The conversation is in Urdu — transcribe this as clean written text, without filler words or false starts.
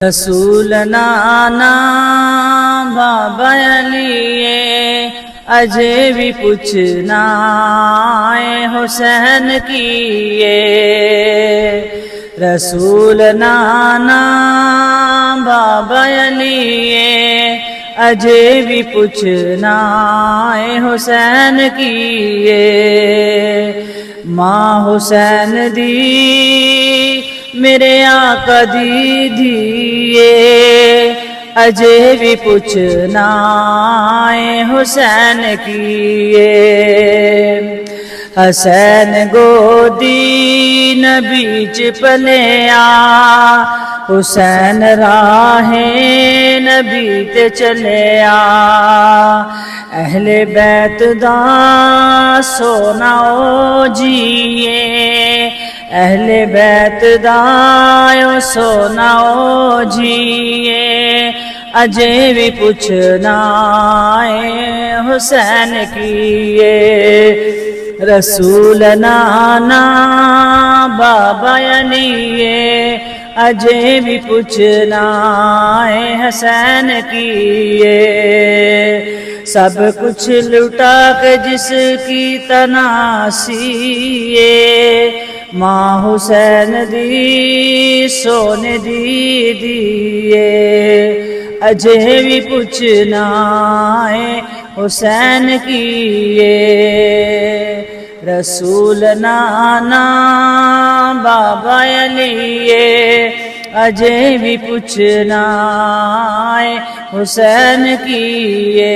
رسول نانا بابا علیے اجے بھی پوچھنا حسین کیے۔ رسول نانا بابا علیے اجے بھی پوچھنا حسین کیے۔ ماں حسین دی میرے آقا دی دھیے اجے بھی پوچھنا حسین کیے۔ حسین گودی نبی چ پلیا حسین راہ نبی تے چلیا۔ اہل بیت دا سونا او جیے اہل بیت دا سونا او جیے اجے بھی پوچھنا حسین کیے۔ رسول نانا بابا علیے اجے بھی پوچھنا حسین کیے۔ سب کچھ لٹا کے جس کی تناسی ماں حسین دی سونے دی دیے اجے بھی پوچھنا حسین کیے۔ رسول نانا بابا علیے اجے بھی پوچھنا حسین کیے۔